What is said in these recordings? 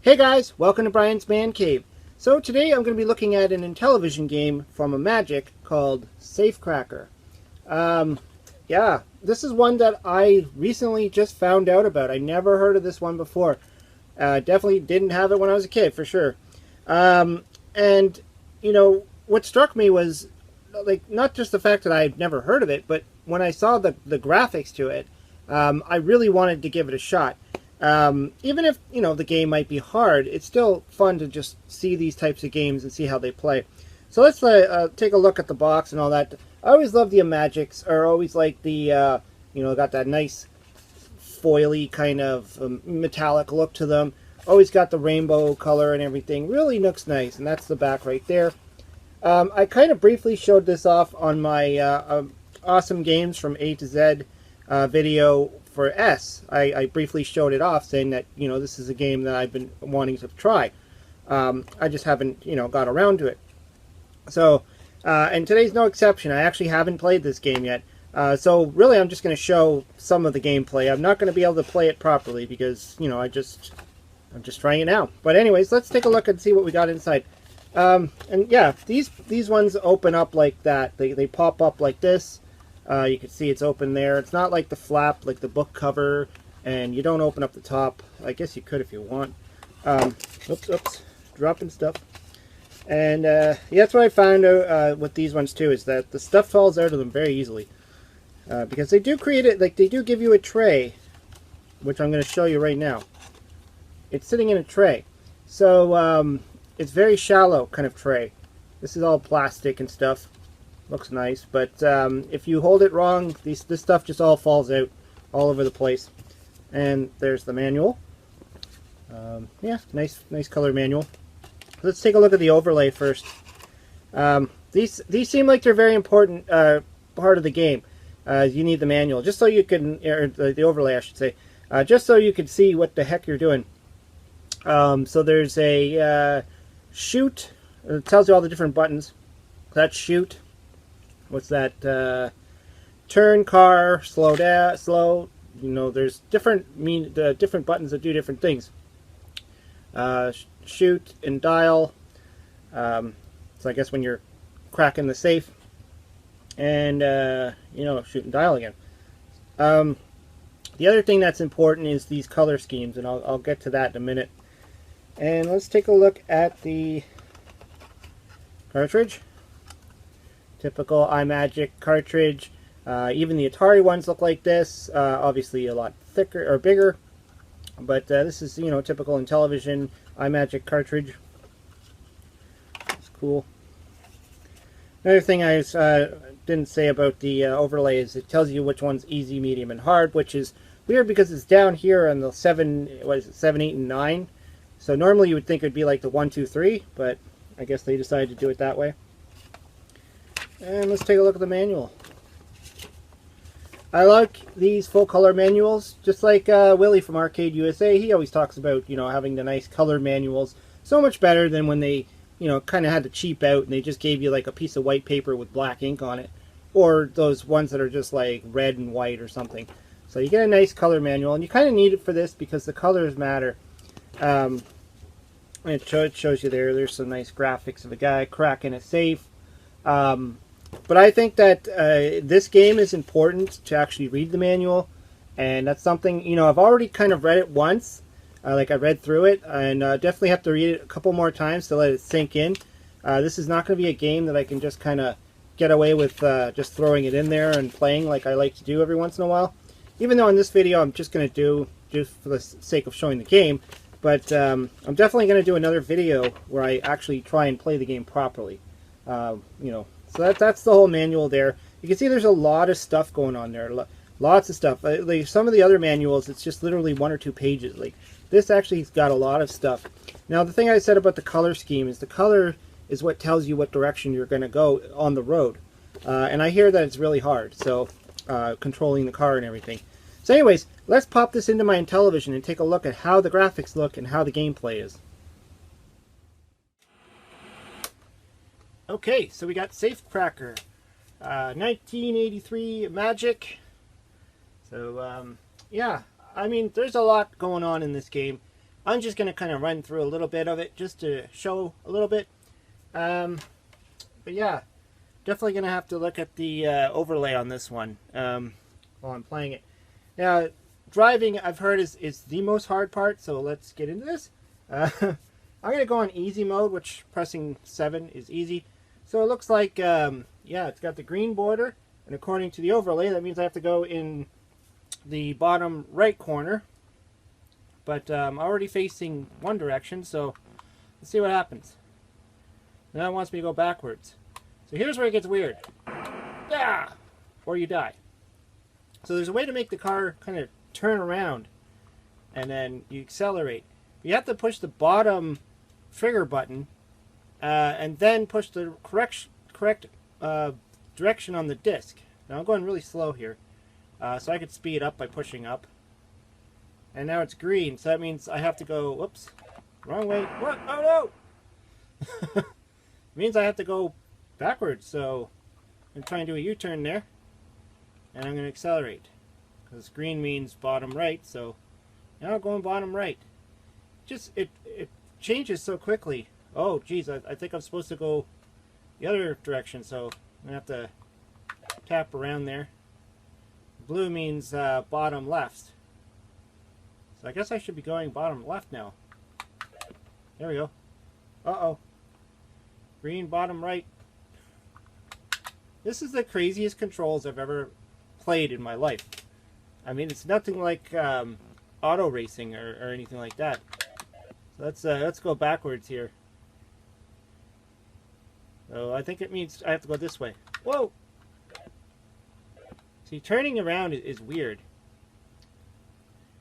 Hey guys, welcome to Brian's Man Cave. So today I'm going to be looking at an Intellivision game from a Magic called Safecracker. Yeah, this is one that I recently just found out about. I never heard of this one before. Definitely didn't have it when I was a kid, for sure. And, you know, what struck me was, like, not just the fact that I'd never heard of it, but when I saw the graphics to it, I really wanted to give it a shot. Even if, you know, the game might be hard, it's still fun to just see these types of games and see how they play. So let's take a look at the box and all that. I always love the Magics, or always like the, you know, got that nice foily kind of metallic look to them. Always got the rainbow color and everything. Really looks nice, and that's the back right there. I kind of briefly showed this off on my Awesome Games from A to Z video for S. I briefly showed it off, saying that, you know, this is a game that I've been wanting to try. I just haven't, you know, got around to it. So, and today's no exception. I actually haven't played this game yet. So really I'm just going to show some of the gameplay. I'm not going to be able to play it properly because, you know, I'm just trying it now. But anyways, let's take a look and see what we got inside. And yeah, these ones open up like that. They pop up like this. You can see it's open there. It's not like the flap, like the book cover, and you don't open up the top. I guess you could if you want. Oops, dropping stuff. And yeah, that's what I found out with these ones too, is that the stuff falls out of them very easily. Because they do create it, like they do give you a tray, which I'm going to show you right now. It's sitting in a tray. So it's very shallow kind of tray. This is all plastic and stuff. Looks nice, but if you hold it wrong, this stuff just all falls out all over the place. And there's the manual. Yeah, nice color manual. Let's take a look at the overlay first. These seem like they're very important part of the game. You need the manual, just so you can, or the overlay I should say, just so you can see what the heck you're doing. So there's a shoot. It tells you all the different buttons. That's shoot. What's that? Turn, car, slow down, slow. You know, there's different buttons that do different things. Shoot and dial. So I guess when you're cracking the safe, and you know, shoot and dial again. The other thing that's important is these color schemes, and I'll get to that in a minute. And let's take a look at the cartridge. Typical iMagic cartridge. Even the Atari ones look like this. Obviously a lot thicker or bigger, but this is, you know, typical Intellivision iMagic cartridge. It's cool. Another thing I didn't say about the overlay is it tells you which one's easy, medium, and hard, which is weird because it's down here on the 7, 8, and 9. So normally you would think it would be like the 1, 2, 3, but I guess they decided to do it that way. And let's take a look at the manual. I like these full color manuals, just like Willie from Arcade USA. He always talks about, you know, having the nice color manuals. So much better than when they, you know, kind of had to cheap out and they just gave you like a piece of white paper with black ink on it. Or those ones that are just like red and white or something. So you get a nice color manual, and you kind of need it for this because the colors matter. It shows you there's some nice graphics of a guy cracking a safe. But I think that this game is important to actually read the manual, and that's something, you know, I've already kind of read it once, like I read through it, and definitely have to read it a couple more times to let it sink in. This is not going to be a game that I can just kind of get away with just throwing it in there and playing like I like to do every once in a while. Even though in this video I'm just going to do, just for the sake of showing the game, but I'm definitely going to do another video where I actually try and play the game properly, you know. So that's the whole manual there. You can see there's a lot of stuff going on there. Lots of stuff. Like some of the other manuals, it's just literally 1 or 2 pages. Like this actually has got a lot of stuff. Now the thing I said about the color scheme is the color is what tells you what direction you're going to go on the road. And I hear that it's really hard. So controlling the car and everything. So anyways, let's pop this into my Intellivision and take a look at how the graphics look and how the gameplay is. Okay, so we got Safecracker, 1983 Magic. So yeah, I mean, there's a lot going on in this game. I'm just going to kind of run through a little bit of it just to show a little bit. But yeah, definitely going to have to look at the overlay on this one while I'm playing it. Now, driving, I've heard, is the most hard part, so let's get into this. I'm going to go on easy mode, which pressing 7 is easy. So it looks like, yeah, it's got the green border, and according to the overlay, that means I have to go in the bottom right corner. But I'm already facing one direction, so let's see what happens. Now it wants me to go backwards. So here's where it gets weird. Yeah! Or you die. So there's a way to make the car kind of turn around, and then you accelerate. You have to push the bottom trigger button, and then push the correct direction on the disc. Now I'm going really slow here, so I could speed up by pushing up. And now it's green, so that means I have to go, whoops, wrong way. What? Oh no! It means I have to go backwards, so I'm trying to do a U-turn there. And I'm going to accelerate. Because green means bottom right, so now I'm going bottom right. Just, it changes so quickly. Oh, geez, I think I'm supposed to go the other direction, so I'm going to have to tap around there. Blue means bottom left. So I guess I should be going bottom left now. There we go. Uh-oh. Green, bottom right. This is the craziest controls I've ever played in my life. I mean, it's nothing like auto racing or anything like that. So let's go backwards here. So I think it means I have to go this way. Whoa! See, turning around is weird.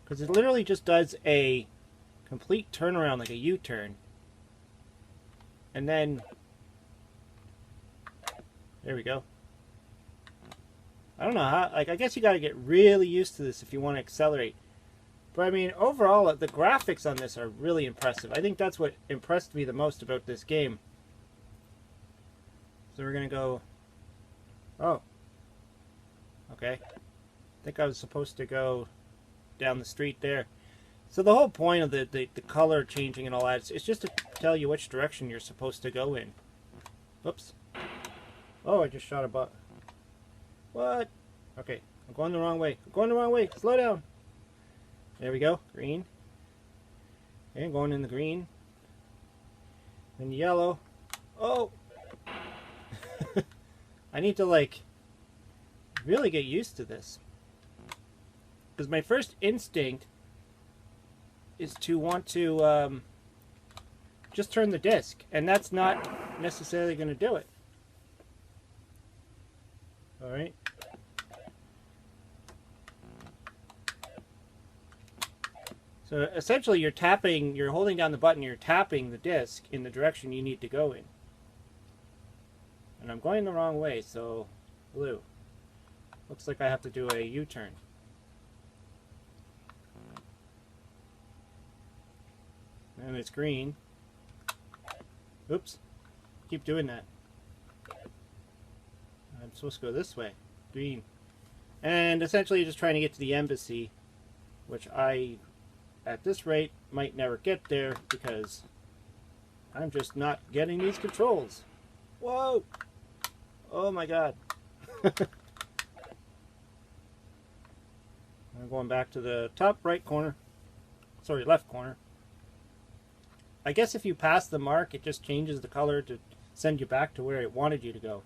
Because it literally just does a complete turnaround, like a U-turn. And then, there we go. I don't know how, like, I guess you got to get really used to this if you want to accelerate. But I mean, overall, the graphics on this are really impressive. I think that's what impressed me the most about this game. So we're going to go, oh, okay. I think I was supposed to go down the street there. So the whole point of the color changing and all that, it's just to tell you which direction you're supposed to go in. Oops. Oh, I just shot a butt. What? Okay, I'm going the wrong way. I'm going the wrong way. Slow down. There we go. Green. Okay, going in the green. Then yellow. Oh! I need to, like, really get used to this. Because my first instinct is to want to just turn the disc. And that's not necessarily going to do it. Alright. So essentially you're holding down the button, you're tapping the disc in the direction you need to go in. And I'm going the wrong way, so blue. Looks like I have to do a U-turn. And it's green. Oops. Keep doing that. I'm supposed to go this way. Green. And essentially you're just trying to get to the embassy, which I, at this rate, might never get there because I'm just not getting these controls. Whoa! Oh my god. I'm going back to the top right corner. Sorry, left corner. I guess if you pass the mark, it just changes the color to send you back to where it wanted you to go.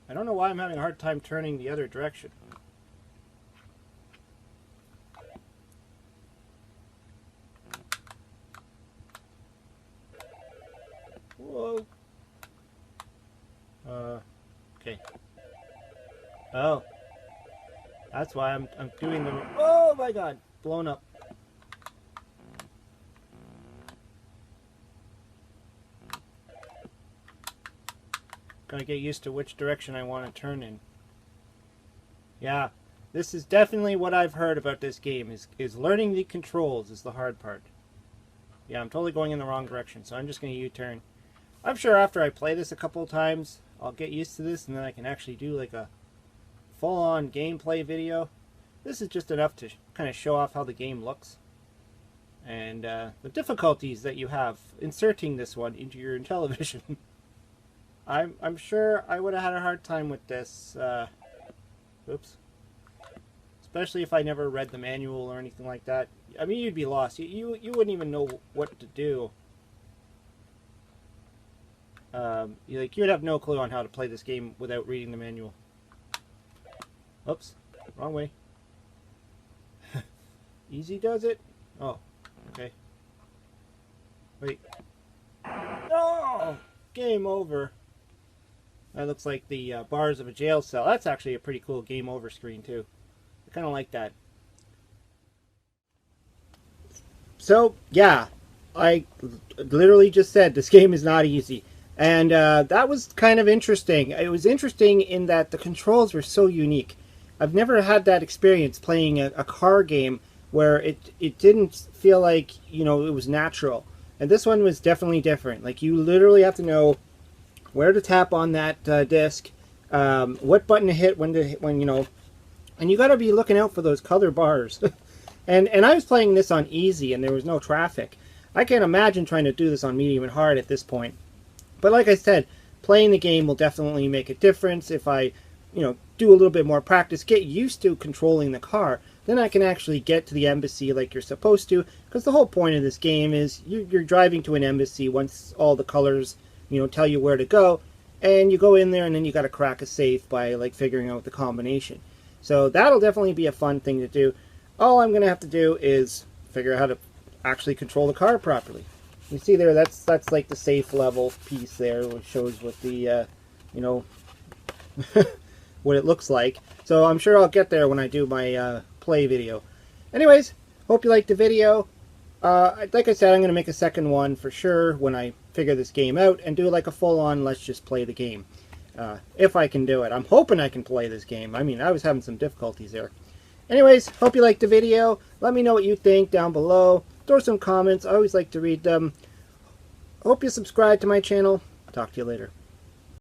I don't know why I'm having a hard time turning the other direction. Whoa. Okay. Oh. That's why I'm doing the... Oh my god! Blown up. Gotta get used to which direction I want to turn in. Yeah, this is definitely what I've heard about this game, is learning the controls is the hard part. Yeah, I'm totally going in the wrong direction, so I'm just going to U-turn. I'm sure after I play this a couple of times, I'll get used to this, and then I can actually do like a full-on gameplay video. This is just enough to kind of show off how the game looks and the difficulties that you have inserting this one into your Intellivision. I'm sure I would have had a hard time with this. Oops. Especially if I never read the manual or anything like that. I mean, you'd be lost. You wouldn't even know what to do. You'd have no clue on how to play this game without reading the manual. Oops, wrong way. Easy does it? Oh, okay. Wait. Oh, game over. That looks like the bars of a jail cell. That's actually a pretty cool game over screen too. I kind of like that. So, yeah, I literally just said this game is not easy. And that was kind of interesting. It was interesting in that the controls were so unique. I've never had that experience playing a car game where it didn't feel like, you know, it was natural. And this one was definitely different. Like, you literally have to know where to tap on that disc, what button to hit when you know, and you got to be looking out for those color bars. and I was playing this on easy, and there was no traffic. I can't imagine trying to do this on medium and hard at this point. But like I said, playing the game will definitely make a difference. If I, you know, do a little bit more practice, get used to controlling the car, then I can actually get to the embassy like you're supposed to. Because the whole point of this game is you're driving to an embassy once all the colors, you know, tell you where to go, and you go in there and then you got to crack a safe by like figuring out the combination. So that'll definitely be a fun thing to do. All I'm going to have to do is figure out how to actually control the car properly. You see there, that's like the safe level piece there, which shows what the, you know, what it looks like. So I'm sure I'll get there when I do my play video. Anyways, hope you liked the video. Like I said, I'm going to make a second one for sure when I figure this game out and do like a full-on let's just play the game. If I can do it. I'm hoping I can play this game. I mean, I was having some difficulties there. Anyways, hope you liked the video. Let me know what you think down below. Throw some comments. I always like to read them. Hope you subscribe to my channel. Talk to you later.